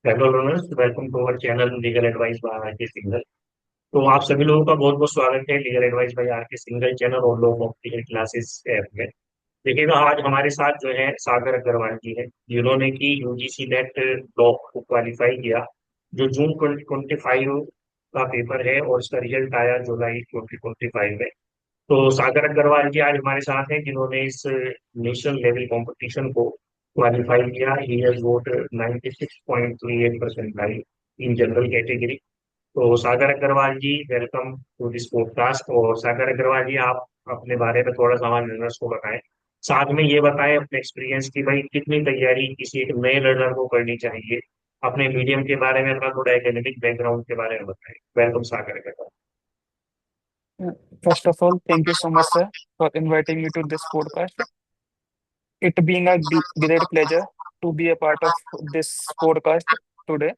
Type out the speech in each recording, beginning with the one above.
Hello learners, welcome to our channel legal advice by R K Singhal. तो आप सभी लोगों का बहुत बहुत स्वागत है legal advice by R K Singhal channel और लॉ कॉम्पिटिशन क्लासेस ऐप में। देखिएगा, आज हमारे साथ जो है सागर अग्रवाल जी है, जिन्होंने की यूजीसी नेट लॉ को क्वालिफाई किया, जो जून 2025 का पेपर है और इसका रिजल्ट आया जुलाई 2025 में। तो सागर अग्रवाल जी आज हमारे साथ हैं, जिन्होंने इस नेशनल लेवल कंपटीशन को क्वालिफाई किया। He has vote 96.38 percentile in general category. तो सागर अग्रवाल जी, वेलकम टू दिस पॉडकास्ट। और सागर अग्रवाल जी, आप अपने बारे में थोड़ा सा हमारे लर्नर्स को बताएं, साथ में ये बताएं अपने एक्सपीरियंस की, भाई कितनी तैयारी किसी एक नए लर्नर को करनी चाहिए, अपने मीडियम के बारे में, अपना थोड़ा एकेडमिक बैकग्राउंड के बारे में बताएं। Welcome Sagar Agrawal. First of all, thank you so much, sir, for inviting me to this podcast. It being a great pleasure to be a part of this podcast today.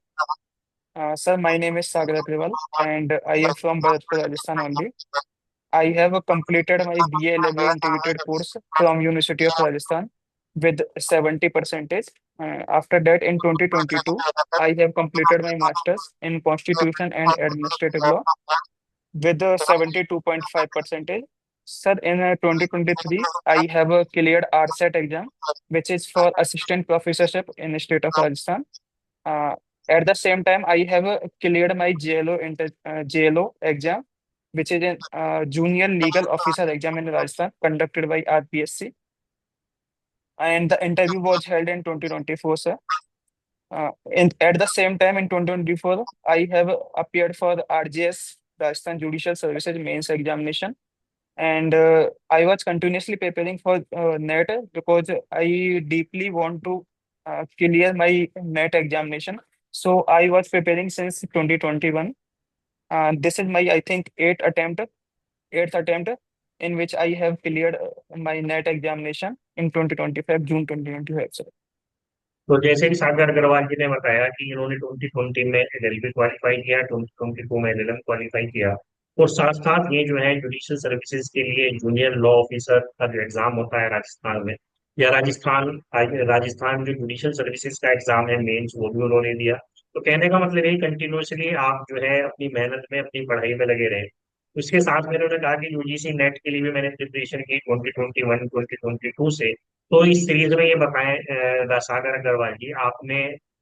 Sir, my name is Sagar Agrawal, and I am from Bharatpur, Rajasthan only. I have completed my BA LLB integrated course from University of Rajasthan with 70 percentage. After that, in 2022, I have completed my master's in Constitution and Administrative Law with a 72.5 percentage. Sir, in 2023, I have cleared RSET exam, which is for assistant professorship in the state of Rajasthan. Uh, at the same time, I have cleared my JLO exam, which is a junior legal officer exam in Rajasthan, conducted by RPSC. And the interview was held in 2024, sir. At the same time, in 2024, I have appeared for the RJS, Rajasthan Judicial Services Mains Examination, and I was continuously preparing for NET because I deeply want to clear my NET examination. So I was preparing since 2021. This is my, I think, eighth attempt in which I have cleared my NET examination in 2025, June 2025. Sir. तो जैसे कि सागर अग्रवाल जी ने बताया कि इन्होंने 2020 में LLB qualify किया, 2022 में एलएलएम क्वालिफाई किया, और साथ साथ ये जो है जुडिशियल सर्विसेज के लिए जूनियर लॉ ऑफिसर का जो एग्जाम होता है राजस्थान में, या राजस्थान जो जुडिशियल सर्विसेज का एग्जाम है मेंस, वो भी उन्होंने दिया। तो कहने का मतलब यही, कंटिन्यूअसली आप जो है अपनी मेहनत में, अपनी पढ़ाई में लगे रहे। उसके साथ में उन्होंने कहा कि यूजीसी नेट के लिए भी मैंने प्रिपरेशन की 2021 2022 से। तो इस सीरीज में ये बताएं, सागर अग्रवाल जी, आपने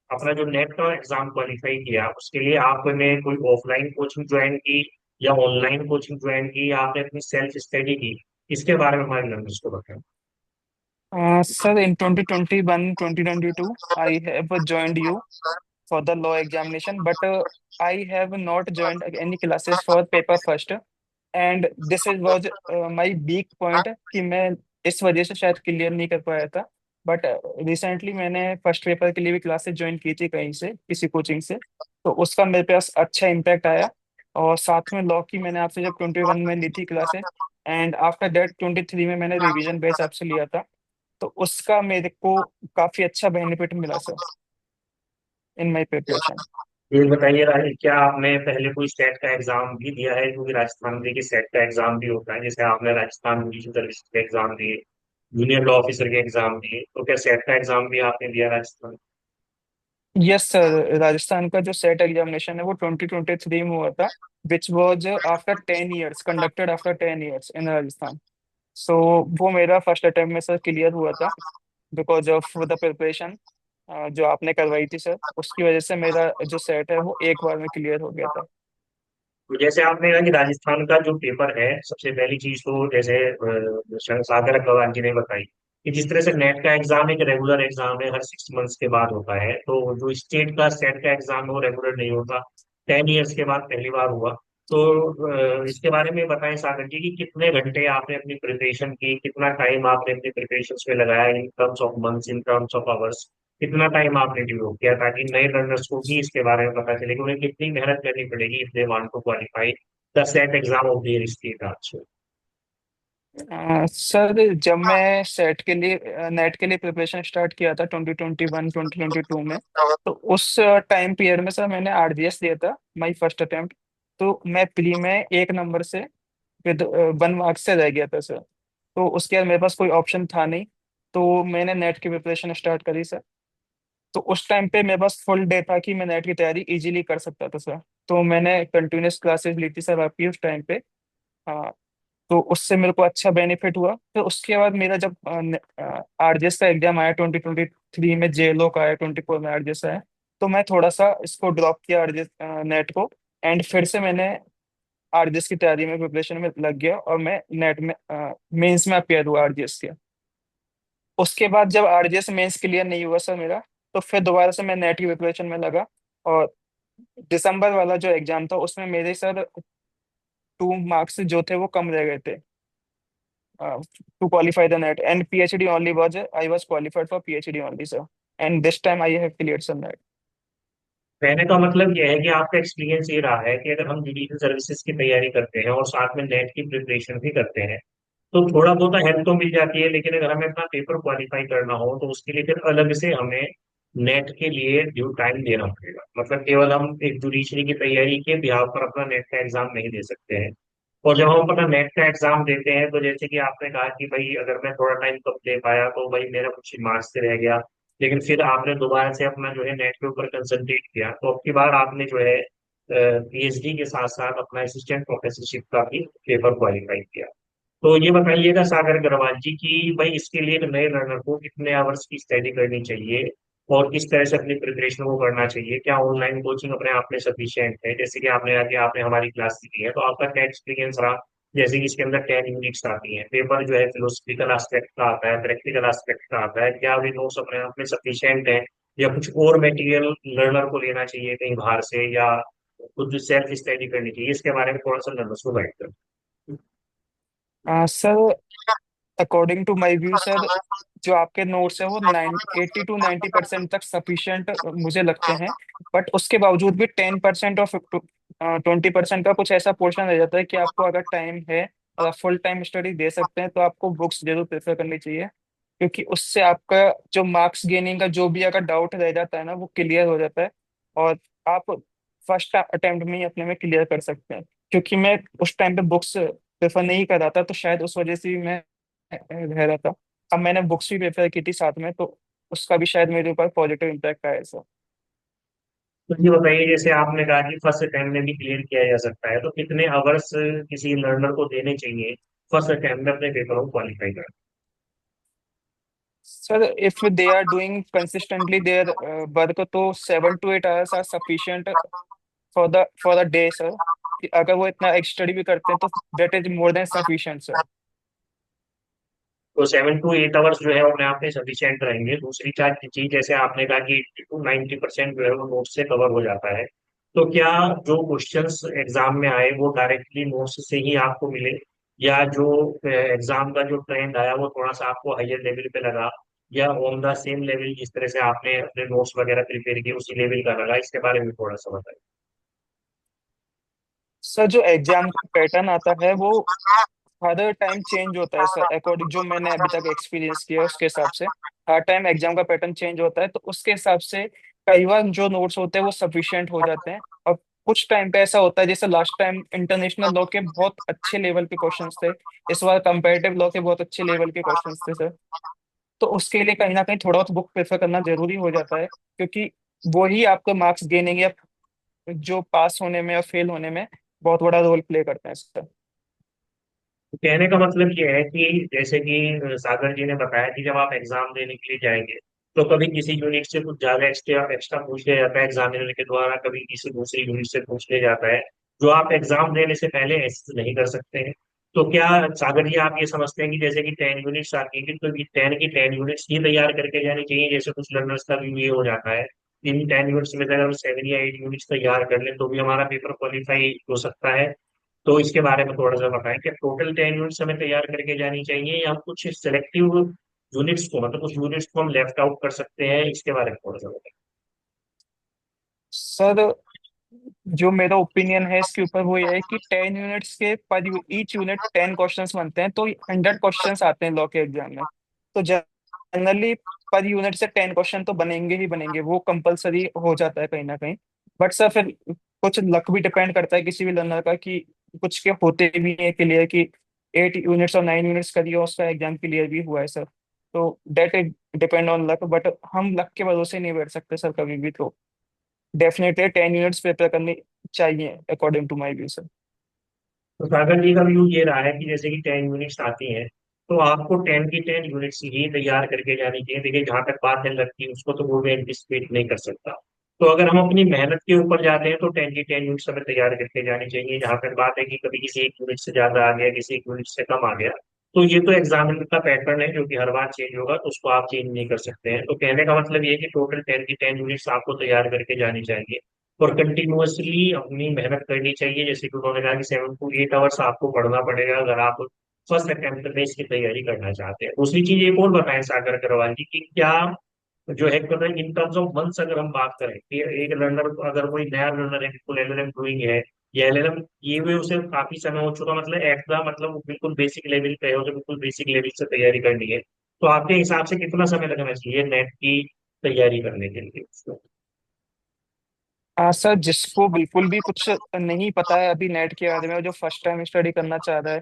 अपना जो नेट का एग्जाम क्वालिफाई किया, उसके लिए आपने कोई ऑफलाइन कोचिंग ज्वाइन की या ऑनलाइन कोचिंग ज्वाइन की, या आपने अपनी सेल्फ स्टडी की? इसके बारे में हमारे लर्नर्स को बताएं। Sir, in 2021, 2022, I have joined you for the law examination, but I have not joined any classes for paper first. And this is was my weak point कि मैं इस वजह से शायद क्लियर नहीं कर पाया था। बट रिसेंटली मैंने फर्स्ट पेपर के लिए भी क्लासेस ज्वाइन की थी कहीं से, किसी कोचिंग से, तो उसका मेरे पास अच्छा इम्पैक्ट आया। और साथ में लॉ की मैंने आपसे जब 21 में ली थी क्लासेस, एंड आफ्टर दैट 23 में मैंने रिवीजन बैच आपसे लिया था, तो उसका मेरे को काफी अच्छा बेनिफिट मिला सर इन माय प्रिपरेशन। ये बताइए, क्या आपने पहले कोई सेट का एग्जाम भी दिया है? क्योंकि राजस्थान में देखिए सेट का एग्जाम भी होता है, जैसे आपने राजस्थान जुडिशल सर्विस के एग्जाम दिए, जूनियर लॉ ऑफिसर के एग्जाम दिए, तो क्या सेट का एग्जाम भी आपने दिया राजस्थान? यस सर, राजस्थान का जो सेट एग्जामिनेशन है वो 2023 में हुआ था, which was after 10 years, conducted after 10 years इन राजस्थान। सो वो मेरा फर्स्ट अटेम्प्ट में सर क्लियर हुआ था, बिकॉज ऑफ द प्रिपरेशन जो आपने करवाई थी सर, उसकी वजह से मेरा जो सेट है वो एक बार में क्लियर हो गया था। तो जैसे आपने कहा कि राजस्थान का जो पेपर है, सबसे पहली चीज तो जैसे सागर अग्रवाल जी ने बताई कि जिस तरह से नेट का एग्जाम एक रेगुलर एग्जाम है, हर 6 मंथ्स के बाद होता है, तो जो स्टेट का सेट का एग्जाम है वो रेगुलर नहीं होता, 10 इयर्स के बाद पहली बार हुआ। तो इसके बारे में बताएं सागर जी कि कितने घंटे आपने अपनी प्रिपरेशन की, कितना टाइम आपने अपनी प्रिपरेशन में लगाया, in terms of months, in terms of hours, कितना टाइम आपने डिवोट किया, ताकि नए लर्नर्स को भी इसके बारे में पता चले कि उन्हें कितनी मेहनत करनी पड़ेगी if they want to qualify the SET exam of their state also. Sir, जब मैं सेट के लिए नेट के लिए प्रिपरेशन स्टार्ट किया था 2021 2022 में, तो उस टाइम पीरियड में सर मैंने आरडीएस दिया था, माय फर्स्ट अटेम्प्ट। तो मैं प्री में 1 नंबर से विद 1 मार्क्स से रह गया था सर। तो उसके बाद मेरे पास कोई ऑप्शन था नहीं, तो मैंने नेट की प्रिपरेशन स्टार्ट करी सर। तो उस टाइम पे मेरे पास फुल डे था कि मैं नेट की तैयारी इजीली कर सकता था सर। तो मैंने कंटिन्यूस क्लासेस ली थी सर आपकी उस टाइम पे। हाँ। तो उससे मेरे को अच्छा बेनिफिट हुआ। फिर उसके बाद मेरा जब आरजेएस का एग्जाम आया 2023 में, जेएलओ का आया, 2024 में आरजेएस आया। तो मैं थोड़ा सा इसको ड्रॉप किया आरजेएस नेट को। एंड फिर से मैंने आरजेएस की तैयारी में, प्रिपरेशन में लग गया, और मैं नेट में मेंस में अपियर हुआ आरजेएस के। उसके बाद जब आरजेएस मेंस क्लियर नहीं हुआ सर मेरा, तो फिर दोबारा से मैं नेट की प्रिपरेशन में लगा। और दिसंबर वाला जो एग्जाम था उसमें मेरे सर 2 मार्क्स जो थे वो कम रह गए थे to qualify the NET. And PhD only was, I was qualified for PhD only sir. And this time I have cleared sir NET. कहने का मतलब यह है कि आपका एक्सपीरियंस ये रहा है कि अगर हम जुडिशियल सर्विसेज की तैयारी करते हैं और साथ में नेट की प्रिपरेशन भी करते हैं तो थोड़ा बहुत हेल्प तो मिल जाती है, लेकिन अगर हमें अपना पेपर क्वालिफाई करना हो तो उसके लिए फिर अलग से हमें नेट के लिए ड्यू टाइम देना पड़ेगा। मतलब केवल हम एक जुडिशरी की तैयारी के बिहाफ पर अपना नेट का एग्जाम नहीं दे सकते हैं। और जब हम अपना नेट का एग्जाम देते हैं तो जैसे कि आपने कहा कि भाई अगर मैं थोड़ा टाइम कम दे पाया तो भाई मेरा कुछ मार्क्स से रह गया, लेकिन फिर आपने दोबारा से अपना जो है नेट के ऊपर कंसंट्रेट किया तो अब की बार आपने जो है पीएचडी के साथ साथ अपना असिस्टेंट प्रोफेसरशिप का भी पेपर क्वालिफाई किया। तो ये बताइएगा सागर अग्रवाल जी कि भाई इसके लिए एक नए लर्नर को कितने आवर्स की स्टडी करनी चाहिए और किस तरह से अपनी प्रिपरेशन को करना चाहिए? क्या ऑनलाइन कोचिंग अपने आप में सफिशिएंट है? जैसे कि आपने आगे आपने हमारी क्लास ली है तो आपका क्या एक्सपीरियंस रहा? जैसे कि इसके अंदर 10 यूनिट्स आती हैं, पेपर जो है फिलोसफिकल एस्पेक्ट का आता है, प्रैक्टिकल एस्पेक्ट का आता है, क्या वे नोट्स अपने आप में सफिशिएंट है या कुछ और मटेरियल लर्नर को लेना चाहिए कहीं बाहर से, या खुद सेल्फ स्टडी करनी चाहिए? इसके बारे में थोड़ा सा लर्नर्स को गाइड करें। Sir, according to my view sir, जो आपके नोट्स हैं वो 80 to 90% तक सफिशिएंट मुझे लगते हैं। बट उसके बावजूद भी 10% और 20% का कुछ ऐसा पोर्शन रह जाता है कि आपको अगर टाइम है और आप फुल टाइम स्टडी दे सकते हैं तो आपको बुक्स जरूर प्रेफर करनी चाहिए। क्योंकि उससे आपका जो मार्क्स गेनिंग का जो भी अगर डाउट रह जाता है ना, वो क्लियर हो जाता है। और आप फर्स्ट अटेम्प्ट में ही अपने में क्लियर कर सकते हैं। क्योंकि मैं उस टाइम पे बुक्स प्रेफर नहीं कर रहा था, तो शायद उस वजह से भी मैं रह रहा था। अब मैंने बुक्स भी प्रेफर की थी साथ में, तो उसका भी शायद मेरे ऊपर पॉजिटिव इम्पैक्ट आया ऐसा। तो ये बताइए, जैसे आपने कहा कि फर्स्ट अटेम्प्ट में भी क्लियर किया जा सकता है, तो कितने आवर्स किसी लर्नर को देने चाहिए फर्स्ट अटेम्प्ट में अपने पेपर को क्वालिफाई करने? Sir, if they are doing consistently their work, तो 7 to 8 hours are sufficient for the day sir. कि अगर वो इतना स्टडी भी करते हैं तो that is more than sufficient sir. तो 7 to 8 आवर्स जो है वो अपने आप में सफिशिएंट रहेंगे। दूसरी चीज, जैसे आपने कहा कि 80 to 90% जो है वो नोट्स से कवर हो जाता है, तो क्या जो क्वेश्चंस एग्जाम में आए वो डायरेक्टली नोट्स से ही आपको मिले, या जो एग्जाम का जो ट्रेंड आया वो थोड़ा सा आपको हायर लेवल पे लगा, या ऑन द सेम लेवल जिस तरह से आपने अपने नोट्स वगैरह प्रिपेयर किए उसी लेवल का लगा? इसके बारे में थोड़ा सा बताइए। सर, जो एग्जाम का पैटर्न आता है वो हर टाइम चेंज होता है सर। अकॉर्डिंग जो मैंने अभी तक एक्सपीरियंस किया है उसके हिसाब से हर टाइम एग्जाम का पैटर्न चेंज होता है। तो उसके हिसाब से कई बार जो नोट्स होते हैं वो सफिशिएंट हो जाते हैं। और कुछ टाइम पे ऐसा होता है, जैसे लास्ट टाइम इंटरनेशनल लॉ के बहुत अच्छे लेवल के क्वेश्चंस थे, इस बार कंपैरेटिव लॉ के बहुत अच्छे लेवल के क्वेश्चंस थे सर। तो उसके लिए कहीं ना कहीं थोड़ा बहुत बुक प्रेफर करना जरूरी हो जाता है, क्योंकि वो ही आपको मार्क्स गेनिंग या जो पास होने में और फेल होने में बहुत बड़ा रोल प्ले करते हैं सर। तो कहने का मतलब ये है कि जैसे कि सागर जी ने बताया कि जब आप एग्जाम देने के लिए जाएंगे तो कभी किसी यूनिट से कुछ ज्यादा एक्स्ट्रा एक्स्ट्रा पूछ लिया जाता है एग्जामिनर के द्वारा, कभी किसी दूसरी यूनिट से पूछ लिया जाता है जो आप एग्जाम देने से पहले ऐसे नहीं कर सकते हैं। तो क्या सागर जी आप ये समझते हैं कि जैसे कि 10 यूनिट्स आती है तो 10 की 10 यूनिट्स ही तैयार करके जानी चाहिए? जैसे कुछ लर्नर्स का भी ये हो जाता है, इन 10 यूनिट्स में से अगर हम 7 या 8 यूनिट्स तैयार कर लें तो भी हमारा पेपर क्वालिफाई हो सकता है। तो इसके बारे में थोड़ा सा बताएं कि टोटल 10 यूनिट्स हमें तैयार करके जानी चाहिए या हम कुछ सिलेक्टिव यूनिट्स को, मतलब कुछ यूनिट्स को हम लेफ्ट आउट कर सकते हैं? इसके बारे में थोड़ा सा बताएं। सर, जो मेरा ओपिनियन है इसके ऊपर वो ये है कि 10 यूनिट्स के पर ईच यूनिट 10 क्वेश्चंस बनते हैं, तो 100 क्वेश्चंस आते हैं लॉ के एग्जाम में। तो जनरली पर यूनिट से 10 क्वेश्चन तो बनेंगे ही बनेंगे, वो कंपलसरी हो जाता है कहीं ना कहीं। बट सर, फिर कुछ लक भी डिपेंड करता है किसी भी लर्नर का, कि कुछ के होते भी है क्लियर कि 8 यूनिट्स और 9 यूनिट्स का दिया उसका एग्जाम क्लियर भी हुआ है सर। तो that depend on luck, but हम लक के भरोसे नहीं बैठ सकते सर कभी भी। तो डेफिनेटली 10 यूनिट्स प्रिपेयर करनी चाहिए according to my view sir. तो सागर जी का व्यू ये रहा है कि जैसे कि 10 यूनिट्स आती हैं, तो आपको 10 की 10 यूनिट्स ही तैयार करके जानी चाहिए। देखिए जहां तक बात है लग की, उसको तो वो भी एंटिसिपेट नहीं कर सकता। तो अगर हम अपनी मेहनत के ऊपर जाते हैं तो 10 की 10 यूनिट्स हमें तैयार करके जानी चाहिए। जहां तक बात है कि कभी किसी एक यूनिट से ज्यादा आ गया, किसी एक यूनिट से कम आ गया, तो ये तो एग्जामिनर का पैटर्न है जो कि हर बार चेंज होगा, तो उसको आप चेंज नहीं कर सकते हैं। तो कहने का मतलब ये है कि टोटल 10 की 10 यूनिट्स आपको तैयार करके जानी चाहिए और कंटिन्यूअसली अपनी मेहनत करनी चाहिए। जैसे कि उन्होंने कहा कि 7 to 8 आवर्स आपको पढ़ना पड़ेगा अगर आप फर्स्ट अटेम्प्ट में इसकी तैयारी करना चाहते हैं। दूसरी चीज एक और बताएं सागर अग्रवाल जी की क्या जो है इन टर्म्स ऑफ मंथ्स अगर हम बात करें कि एक लर्नर, अगर कोई नया लर्नर है, बिल्कुल एलएलएम डूइंग है या एलएलएम ये हुए उसे काफी समय हो चुका, मतलब एट द मतलब वो बिल्कुल बेसिक लेवल पे है, उसे बिल्कुल बेसिक लेवल से तैयारी करनी है, तो आपके हिसाब से कितना समय लगना चाहिए नेट की तैयारी करने के लिए? सर जिसको बिल्कुल भी कुछ नहीं पता है अभी नेट के बारे में, और जो फर्स्ट टाइम स्टडी करना चाह रहा है,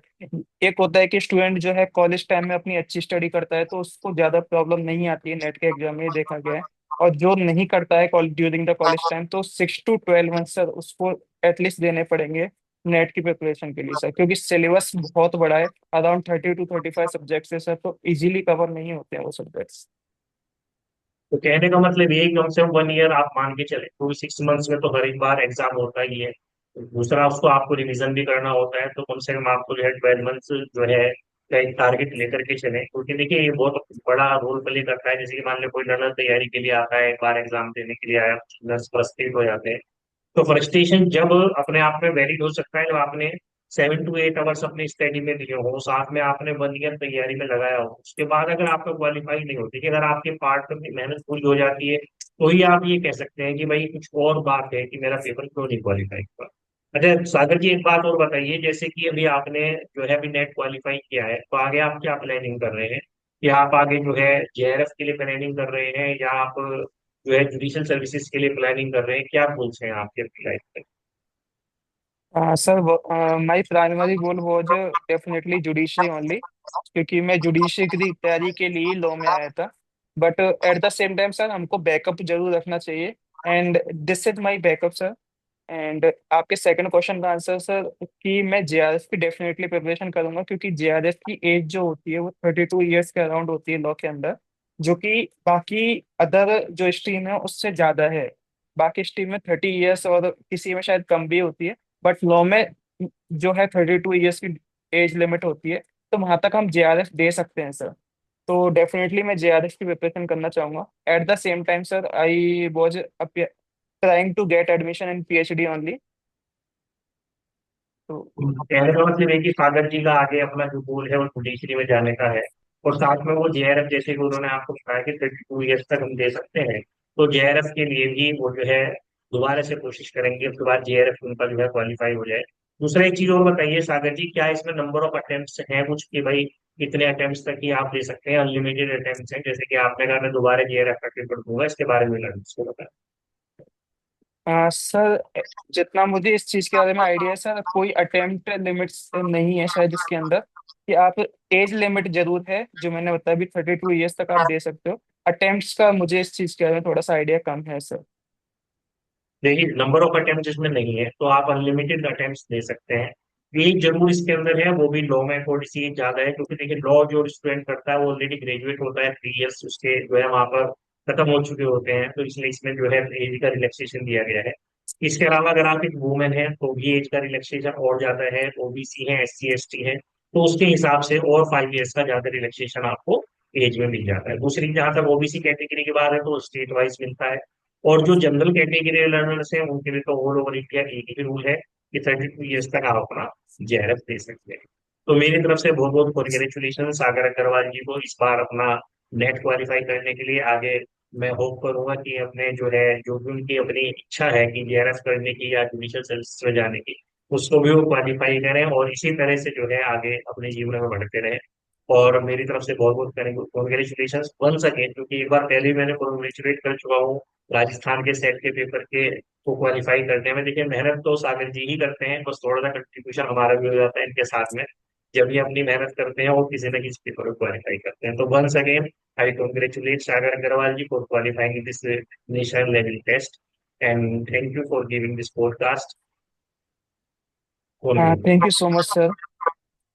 एक होता है कि स्टूडेंट जो है कॉलेज टाइम में अपनी अच्छी स्टडी करता है तो उसको ज्यादा प्रॉब्लम नहीं आती है नेट के एग्जाम में, ये देखा गया है। और जो नहीं करता है ड्यूरिंग द कॉलेज टाइम, तो 6 to 12 मंथ सर उसको एटलीस्ट देने पड़ेंगे नेट की प्रिपरेशन के लिए सर, क्योंकि सिलेबस बहुत बड़ा है। अराउंड 30 to 35 सब्जेक्ट्स है सर, तो इजीली कवर नहीं होते हैं वो सब्जेक्ट्स। तो कहने का मतलब ये है कि कम से कम 1 ईयर आप मान के चले, क्योंकि 6 मंथ्स में तो हर एक बार एग्जाम होता ही है। दूसरा उसको आपको रिवीजन भी करना होता है, तो कम से कम आपको जो है 12 मंथ्स जो है का एक टारगेट लेकर के चले, क्योंकि देखिए ये बहुत बड़ा रोल प्ले करता है। जैसे कि मान लो कोई लर्नर तैयारी के लिए आता है, एक बार एग्जाम देने के लिए आया, नर्स फ्रस्ट्रेट हो जाते हैं। तो फ्रस्ट्रेशन जब अपने आप में वैलिड हो सकता है जब आपने 7 to 8 आवर्स अपने स्टडी में दिए हो, साथ में आपने 1 ईयर तैयारी में लगाया हो, उसके बाद अगर आपका क्वालिफाई नहीं होती कि अगर आपके पार्ट में मेहनत पूरी हो जाती है, तो ही आप ये कह सकते हैं कि भाई कुछ और बात है कि मेरा पेपर क्यों नहीं क्वालिफाई हुआ। अच्छा सागर जी एक बात और बताइए, जैसे कि अभी आपने जो है अभी नेट क्वालिफाई किया है, तो आगे आप क्या प्लानिंग कर रहे हैं? कि आप आगे जो है जेआरएफ के लिए प्लानिंग कर रहे हैं, या आप जो है जुडिशियल सर्विसेज के लिए प्लानिंग कर रहे हैं? क्या गोल्स हैं आपके अपनी लाइफ में? Sir my primary goal was definitely judiciary only, क्योंकि मैं जुडिशरी की तैयारी के लिए लॉ में आया था। But at the same time sir हमको बैकअप जरूर रखना चाहिए, and this is my backup sir. And आपके सेकंड क्वेश्चन का आंसर सर, कि मैं जेआरएफ की डेफिनेटली प्रिपरेशन करूंगा, क्योंकि जेआरएफ की एज जो होती है वो 32 ईयर्स के अराउंड होती है लॉ के अंदर, जो कि बाकी अदर जो स्ट्रीम है उससे ज्यादा है। बाकी स्ट्रीम में 30 ईयर्स और किसी में शायद कम भी होती है, बट लॉ में जो है 32 ईयर्स की एज लिमिट होती है। तो वहां तक हम जेआरएफ दे सकते हैं सर। तो डेफिनेटली मैं जेआरएफ की प्रिपरेशन करना चाहूंगा। At the same time sir I was trying to get admission in PhD only. तो कहने का मतलब है कि सागर जी का आगे अपना जो गोल है वो जुडिशरी में जाने का है, और साथ में वो जेआरएफ जैसे कि उन्होंने आपको बताया कि 32 ईयर्स तक हम दे सकते हैं, तो जेआरएफ के लिए भी वो जो है दोबारा से कोशिश करेंगे, उसके बाद जेआरएफ उनका जो है क्वालिफाई हो जाए। दूसरा एक चीज और बताइए सागर जी, क्या इसमें नंबर ऑफ अटेम्प्ट्स हैं कुछ कि भाई कितने अटेम्प्ट्स तक ही आप दे सकते हैं? अनलिमिटेड अटेम्प्ट्स हैं, जैसे कि आपने कहा मैं दोबारा जेआरएफ का पेपर दूंगा, इसके बारे में लर्निंग्स को बताएं। सर जितना मुझे इस चीज के बारे में आइडिया है सर, कोई अटेम्प्ट लिमिट्स नहीं है शायद इसके अंदर। कि आप एज लिमिट जरूर है जो मैंने बताया, भी 32 ईयर्स तक आप दे सकते हो। अटेम्प्ट्स का मुझे इस चीज के बारे में थोड़ा सा आइडिया कम है सर। देखिए नंबर ऑफ अटेम्प्ट इसमें नहीं है, तो आप अनलिमिटेड अटेम्प्ट्स दे सकते हैं। एक जरूर इसके अंदर है, वो भी लॉ में थोड़ी सी ज्यादा है, क्योंकि देखिए लॉ जो स्टूडेंट करता है वो ऑलरेडी ग्रेजुएट होता है, 3 ईयर्स उसके जो है वहां पर खत्म हो चुके होते हैं, तो इसलिए इसमें जो है एज का रिलैक्सेशन दिया गया है। इसके अलावा अगर आप एक वुमेन है तो भी एज का रिलैक्सेशन और ज्यादा है, ओबीसी है, SC ST है, तो उसके हिसाब से और 5 ईयर्स का ज्यादा रिलैक्सेशन आपको एज में मिल जाता है। दूसरी जहां तक ओबीसी कैटेगरी की बात है तो स्टेट वाइज मिलता है, और जो जनरल कैटेगरी लर्नर्स हैं उनके लिए तो ऑल ओवर इंडिया एक ही रूल है कि 32 ईयर्स तक आप अपना जेआरएफ दे सकते हैं। तो मेरी तरफ से बहुत बहुत कॉन्ग्रेचुलेशन सागर अग्रवाल जी को इस बार अपना नेट क्वालिफाई करने के लिए। आगे मैं होप करूंगा कि अपने जो है जो भी उनकी अपनी इच्छा है कि जेआरएफ करने की या जुडिशियल सर्विस में जाने की, उसको भी वो क्वालिफाई करें और इसी तरह से जो है आगे अपने जीवन में बढ़ते रहें। और मेरी तरफ से बहुत बहुत कॉन्ग्रेचुलेशन वंस अगेन, क्योंकि एक बार पहले ही मैंने कॉन्ग्रेचुलेट कर चुका हूँ राजस्थान के सेट के पेपर के को क्वालिफाई करने में। देखिए मेहनत तो सागर जी ही करते हैं, बस थोड़ा सा कंट्रीब्यूशन हमारा भी हो जाता है इनके साथ में। जब भी अपनी मेहनत करते हैं और किसी न किसी पेपर को क्वालिफाई करते हैं। तो once again I congratulate Sagar Agrawal ji for qualifying this national level test, and thank you for giving this podcast for me. Thank you so much sir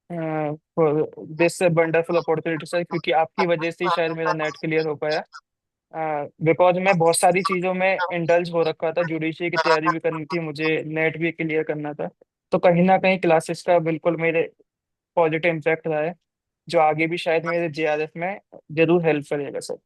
for this wonderful opportunity sir, क्योंकि आपकी वजह से ही शायद मेरा नेट क्लियर हो पाया। Because मैं बहुत सारी चीज़ों में इंडल्ज हो रखा था, जुडिशरी की तैयारी भी करनी थी मुझे, नेट भी क्लियर करना था। तो कहीं ना कहीं क्लासेस का बिल्कुल मेरे पॉजिटिव इम्पैक्ट रहा है, जो आगे भी शायद मेरे जेआरएफ में जरूर हेल्प करेगा सर।